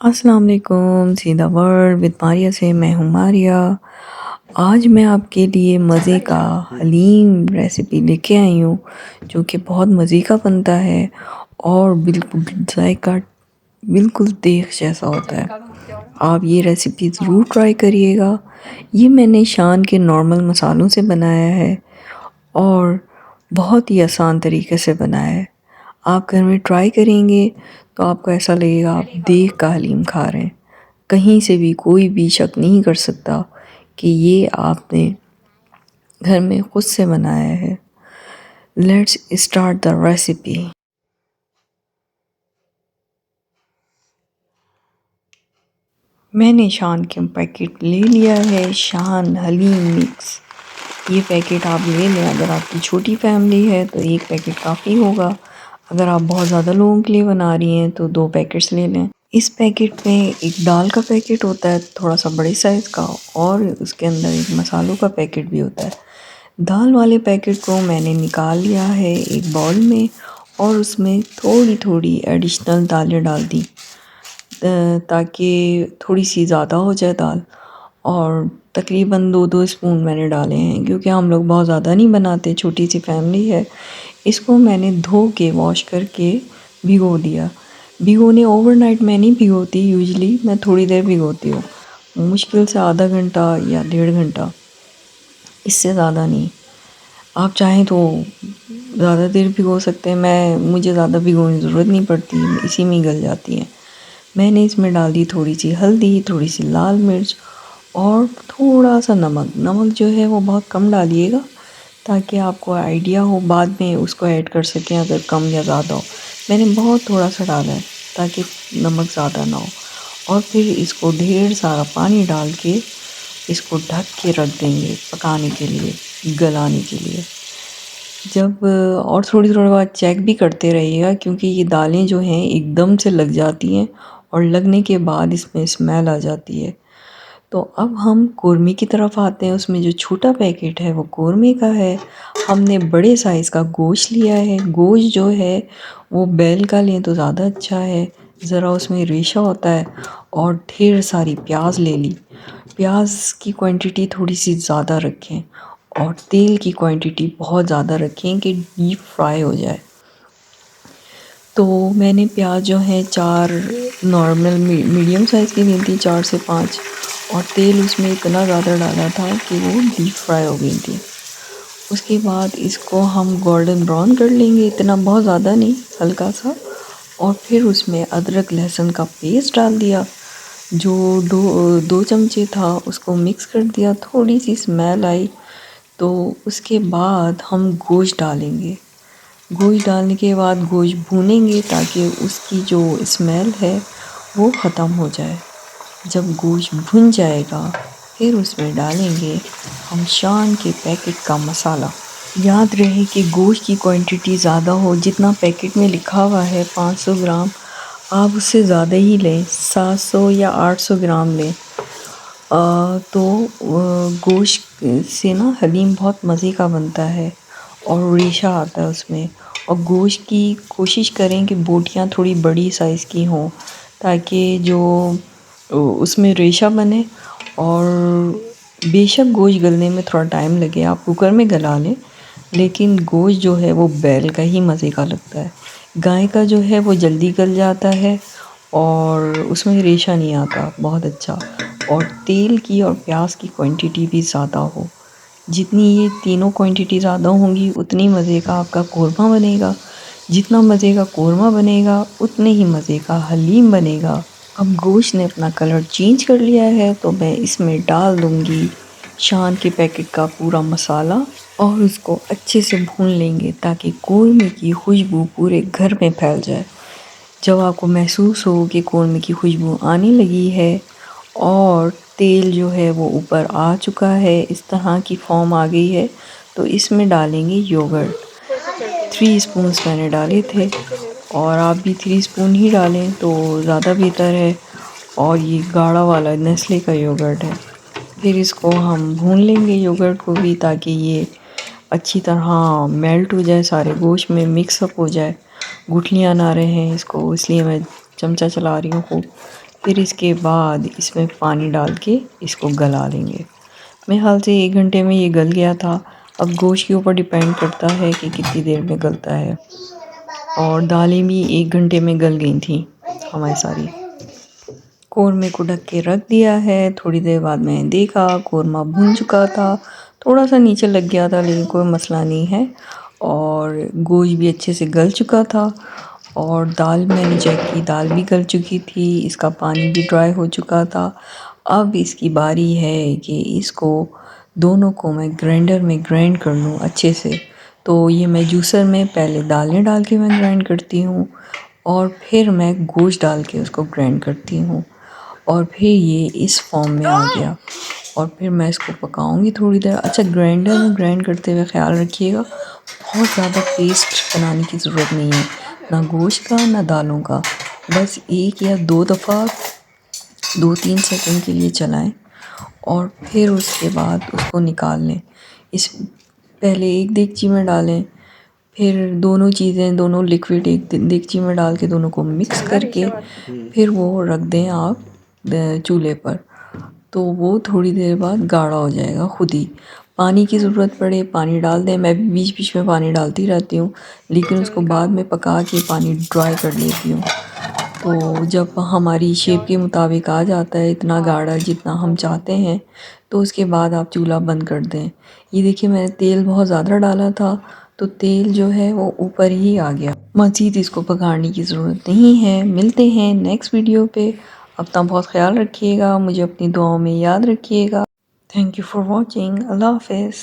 अस्सलाम वालेकुम, सीधा वर्ल्ड विद मारिया से मैं हूँ मारिया। आज मैं आपके लिए मज़े का हलीम रेसिपी लेके आई हूँ जो कि बहुत मज़े का बनता है और बिल्कुल जायका बिल्कुल देख जैसा होता है। आप ये रेसिपी ज़रूर ट्राई करिएगा। ये मैंने शान के नॉर्मल मसालों से बनाया है और बहुत ही आसान तरीके से बनाया है। आप घर में ट्राई करेंगे तो आपको ऐसा लगेगा आप देख का हलीम खा रहे हैं। कहीं से भी कोई भी शक नहीं कर सकता कि ये आपने घर में खुद से बनाया है। Let's start the recipe. मैंने शान के पैकेट ले लिया है, शान हलीम मिक्स। ये पैकेट आप ले लें। अगर आपकी छोटी फैमिली है तो एक पैकेट काफ़ी होगा। अगर आप बहुत ज़्यादा लोगों के लिए बना रही हैं तो 2 पैकेट्स ले लें। इस पैकेट में एक दाल का पैकेट होता है थोड़ा सा बड़े साइज़ का, और उसके अंदर एक मसालों का पैकेट भी होता है। दाल वाले पैकेट को मैंने निकाल लिया है एक बाउल में और उसमें थोड़ी थोड़ी एडिशनल दालें डाल दी ताकि थोड़ी सी ज़्यादा हो जाए दाल। और तकरीबन 2-2 स्पून मैंने डाले हैं क्योंकि हम लोग बहुत ज़्यादा नहीं बनाते, छोटी सी फैमिली है। इसको मैंने धो के वॉश करके भिगो दिया। भिगोने ओवरनाइट मैं नहीं भिगोती, यूजुअली मैं थोड़ी देर भिगोती हूँ, मुश्किल से आधा घंटा या 1.5 घंटा, इससे ज़्यादा नहीं। आप चाहें तो ज़्यादा देर भिगो सकते हैं। मुझे ज़्यादा भिगोने की ज़रूरत नहीं पड़ती, इसी में ही गल जाती हैं। मैंने इसमें डाल दी थोड़ी सी हल्दी, थोड़ी सी लाल मिर्च और थोड़ा सा नमक। नमक जो है वो बहुत कम डालिएगा ताकि आपको आइडिया हो, बाद में उसको ऐड कर सकें अगर कम या ज़्यादा हो। मैंने बहुत थोड़ा सा डाला है ताकि नमक ज़्यादा ना हो। और फिर इसको ढेर सारा पानी डाल के इसको ढक के रख देंगे पकाने के लिए, गलाने के लिए। जब और थोड़ी थोड़ी बार चेक भी करते रहिएगा क्योंकि ये दालें जो हैं एकदम से लग जाती हैं और लगने के बाद इसमें स्मेल आ जाती है। तो अब हम कौरमे की तरफ आते हैं। उसमें जो छोटा पैकेट है वो कौरमे का है। हमने बड़े साइज़ का गोश्त लिया है। गोश्त जो है वो बैल का लें तो ज़्यादा अच्छा है, ज़रा उसमें रेशा होता है। और ढेर सारी प्याज ले ली। प्याज की क्वांटिटी थोड़ी सी ज़्यादा रखें और तेल की क्वांटिटी बहुत ज़्यादा रखें कि डीप फ्राई हो जाए। तो मैंने प्याज जो है 4 नॉर्मल मीडियम साइज़ की ली थी, 4 से 5, और तेल उसमें इतना ज़्यादा डाला था कि वो डीप फ्राई हो गई थी। उसके बाद इसको हम गोल्डन ब्राउन कर लेंगे, इतना बहुत ज़्यादा नहीं, हल्का सा। और फिर उसमें अदरक लहसुन का पेस्ट डाल दिया जो 2 चमचे था, उसको मिक्स कर दिया। थोड़ी सी स्मेल आई तो उसके बाद हम गोश्त डालेंगे। गोश्त डालने के बाद गोश्त भूनेंगे ताकि उसकी जो स्मेल है वो ख़त्म हो जाए। जब गोश्त भुन जाएगा फिर उसमें डालेंगे हम शान के पैकेट का मसाला। याद रहे कि गोश्त की क्वांटिटी ज़्यादा हो, जितना पैकेट में लिखा हुआ है 500 ग्राम, आप उससे ज़्यादा ही लें, 700 या 800 ग्राम लें। तो गोश्त से ना हलीम बहुत मज़े का बनता है और रेशा आता है उसमें। और गोश्त की कोशिश करें कि बोटियाँ थोड़ी बड़ी साइज़ की हों ताकि जो उसमें रेशा बने। और बेशक गोश्त गलने में थोड़ा टाइम लगे, आप कुकर में गला लें, लेकिन गोश्त जो है वो बैल का ही मज़े का लगता है। गाय का जो है वो जल्दी गल जाता है और उसमें रेशा नहीं आता बहुत अच्छा। और तेल की और प्याज की क्वांटिटी भी ज़्यादा हो। जितनी ये तीनों क्वांटिटी ज़्यादा होंगी उतनी मज़े का आपका कोरमा बनेगा। जितना मज़े का कोरमा बनेगा उतने ही मज़े का हलीम बनेगा। अब गोश्त ने अपना कलर चेंज कर लिया है तो मैं इसमें डाल दूँगी शान के पैकेट का पूरा मसाला और उसको अच्छे से भून लेंगे ताकि कोरमे की खुशबू पूरे घर में फैल जाए। जब आपको महसूस हो कि कोरमे की खुशबू आने लगी है और तेल जो है वो ऊपर आ चुका है, इस तरह की फॉर्म आ गई है, तो इसमें डालेंगे योगर्ट। 3 स्पून्स मैंने डाले थे और आप भी 3 स्पून ही डालें तो ज़्यादा बेहतर है। और ये गाढ़ा वाला नेस्ले का योगर्ट है। फिर इसको हम भून लेंगे योगर्ट को भी ताकि ये अच्छी तरह मेल्ट हो जाए, सारे गोश्त में मिक्सअप हो जाए, गुठलियाँ ना रहें इसको, इसलिए मैं चमचा चला रही हूँ खूब। फिर इसके बाद इसमें पानी डाल के इसको गला लेंगे। मेरे ख्याल से 1 घंटे में ये गल गया था। अब गोश्त के ऊपर डिपेंड करता है कि कितनी देर में गलता है। और दालें भी 1 घंटे में गल गई थी हमारी सारी। कौरमे को ढक के रख दिया है। थोड़ी देर बाद मैंने देखा कौरमा भून चुका था, थोड़ा सा नीचे लग गया था लेकिन कोई मसला नहीं है। और गोश्त भी अच्छे से गल चुका था। और दाल मैंने चेक की, दाल भी गल चुकी थी, इसका पानी भी ड्राई हो चुका था। अब इसकी बारी है कि इसको दोनों को मैं ग्राइंडर में ग्राइंड कर लूँ अच्छे से। तो ये मैं जूसर में पहले दालें डाल के मैं ग्राइंड करती हूँ और फिर मैं गोश्त डाल के उसको ग्राइंड करती हूँ और फिर ये इस फॉर्म में आ गया। और फिर मैं इसको पकाऊंगी थोड़ी देर। अच्छा, ग्राइंडर में ग्राइंड करते हुए ख्याल रखिएगा बहुत ज़्यादा पेस्ट बनाने की ज़रूरत नहीं है, ना गोश्त का ना दालों का। बस 1 या 2 दफ़ा 2-3 सेकंड के लिए चलाएं और फिर उसके बाद उसको निकाल लें। इस पहले एक देगची में डालें, फिर दोनों चीज़ें, दोनों लिक्विड एक देगची में डाल के दोनों को मिक्स करके फिर वो रख दें आप चूल्हे पर। तो वो थोड़ी देर बाद गाढ़ा हो जाएगा खुद ही। पानी की ज़रूरत पड़े पानी डाल दें, मैं भी बीच बीच में पानी डालती रहती हूँ लेकिन उसको बाद में पका के पानी ड्राई कर लेती हूँ। तो जब हमारी शेप के मुताबिक आ जाता है इतना गाढ़ा जितना हम चाहते हैं तो उसके बाद आप चूल्हा बंद कर दें। ये देखिए मैंने तेल बहुत ज़्यादा डाला था तो तेल जो है वो ऊपर ही आ गया। मज़ीद इसको पकाने की ज़रूरत नहीं है। मिलते हैं नेक्स्ट वीडियो पे। अपना बहुत ख्याल रखिएगा, मुझे अपनी दुआओं में याद रखिएगा। Thank you for watching. Allah हाफ़िज़।